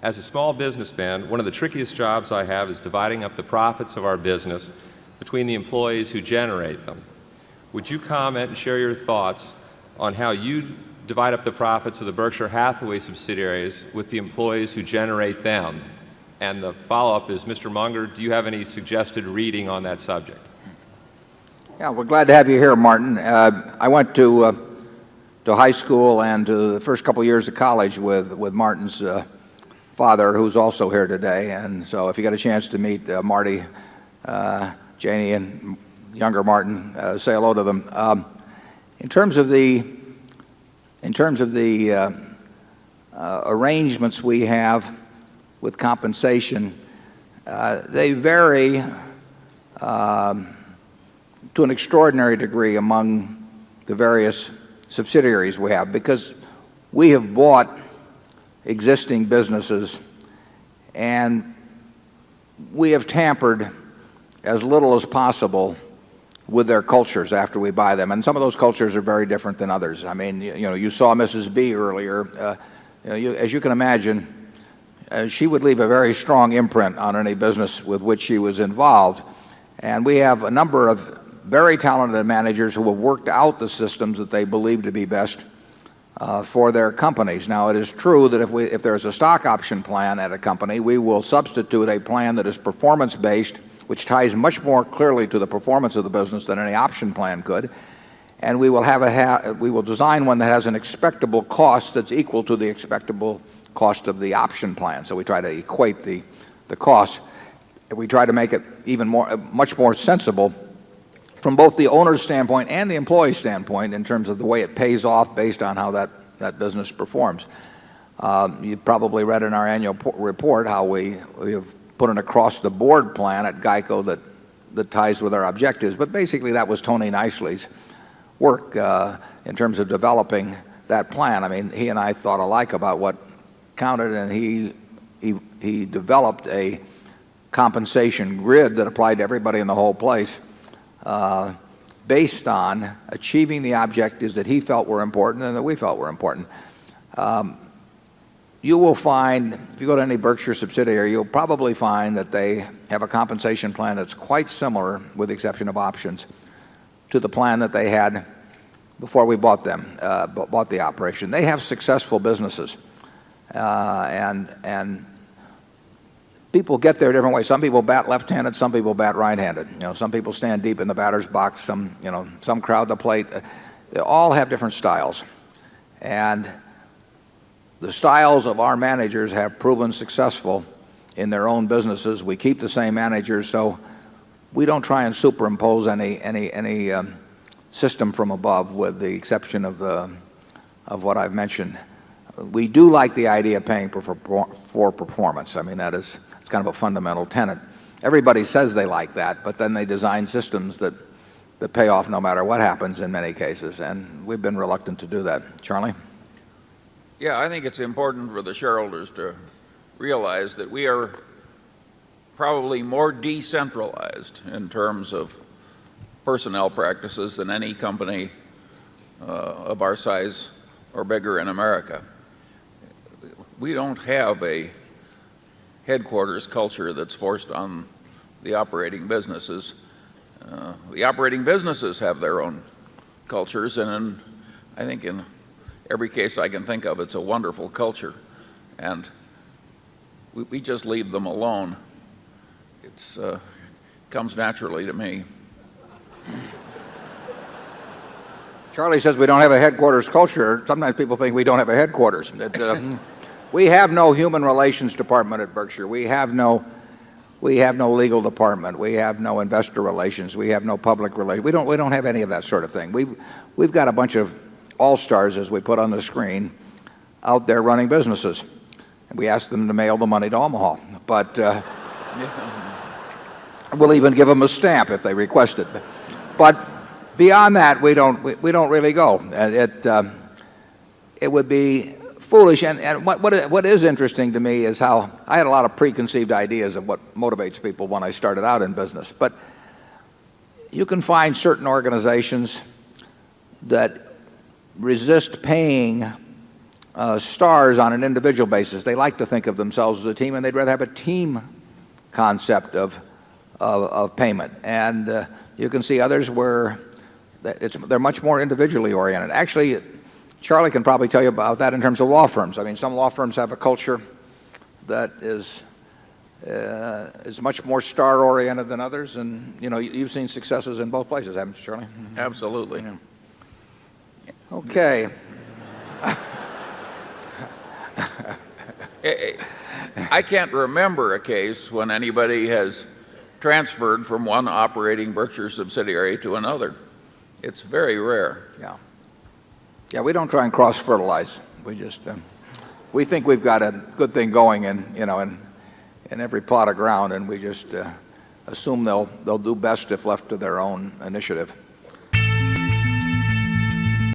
As a small businessman, one of the trickiest jobs I have is dividing up the profits of our business between the employees who generate them. Would you comment and share your thoughts on how you divide up the profits of the Berkshire Hathaway subsidiaries with the employees who generate them? And the follow-up is, Mr. Munger, do you have any suggested reading on that subject? Yeah, we're glad to have you here, Martin. I went to high school and to the first couple of years of college with Martin's father, who's also here today. And so if you get a chance to meet Marty, Janie, and younger Martin, say hello to them. In terms of the arrangements we have with compensation, they vary to an extraordinary degree among the various subsidiaries we have, because we have bought existing businesses and we have tampered as little as possible with their cultures after we buy them. And some of those cultures are very different than others. I mean, you saw Mrs. B earlier. As you can imagine, she would leave a very strong imprint on any business with which she was involved. And we have a number of very talented managers who have worked out the systems that they believe to be best for their companies. Now, it is true that if there's a stock option plan at a company, we will substitute a plan that is performance-based, which ties much more clearly to the performance of the business than any option plan could. And we will design one that has an expectable cost that's equal to the expectable cost of the option plan. So we try to equate the costs. We try to make it much more sensible from both the owner's standpoint and the employee's standpoint in terms of the way it pays off based on how that business performs. You probably read in our annual report how we have put an across-the-board plan at GEICO that ties with our objectives. But basically that was Tony Nicely's work in terms of developing that plan. I mean, he and I thought alike about what counted, and he developed a compensation grid that applied to everybody in the whole place based on achieving the objectives that he felt were important and that we felt were important. You will find, if you go to any Berkshire subsidiary, you'll probably find that they have a compensation plan that's quite similar, with the exception of options, to the plan that they had before we bought the operation. They have successful businesses, and people get there different ways. Some people bat left-handed, some people bat right-handed. Some people stand deep in the batter's box, some crowd the plate. They all have different styles. And the styles of our managers have proven successful in their own businesses. We keep the same managers, so we don't try and superimpose any system from above, with the exception of what I've mentioned. We do like the idea of paying for performance. I mean, it's kind of a fundamental tenet. Everybody says they like that, but then they design systems that pay off no matter what happens in many cases, and we've been reluctant to do that. Charlie? Yeah, I think it's important for the shareholders to realize that we are probably more decentralized in terms of personnel practices than any company of our size or bigger in America. We don't have a headquarters culture that's forced on the operating businesses. The operating businesses have their own cultures, and I think in every case I can think of, it's a wonderful culture, and we just leave them alone. It comes naturally to me. Charlie says we don't have a headquarters culture. Sometimes people think we don't have a headquarters. We have no human relations department at Berkshire. We have no legal department. We have no investor relations. We have no public relations. We don't have any of that sort of thing. We've got a bunch of all-stars, as we put on the screen, out there running businesses. And we ask them to mail the money to Omaha. But we'll even give them a stamp if they request it. But beyond that, we don't really go. It would be foolish. And what is interesting to me is how I had a lot of preconceived ideas of what motivates people when I started out in business. But you can find certain organizations that resist paying stars on an individual basis. They like to think of themselves as a team, and they'd rather have a team concept of payment. And you can see others where they're much more individually oriented. Actually, Charlie can probably tell you about that in terms of law firms. I mean, some law firms have a culture that is much more star-oriented than others, and you've seen successes in both places, haven't you, Charlie? Absolutely. Yeah. Okay. I can't remember a case when anybody has transferred from one operating Berkshire subsidiary to another. It's very rare. Yeah. Yeah, we don't try and cross-fertilize. We just we think we've got a good thing going in every plot of ground, and we just assume they'll do best if left to their own initiative.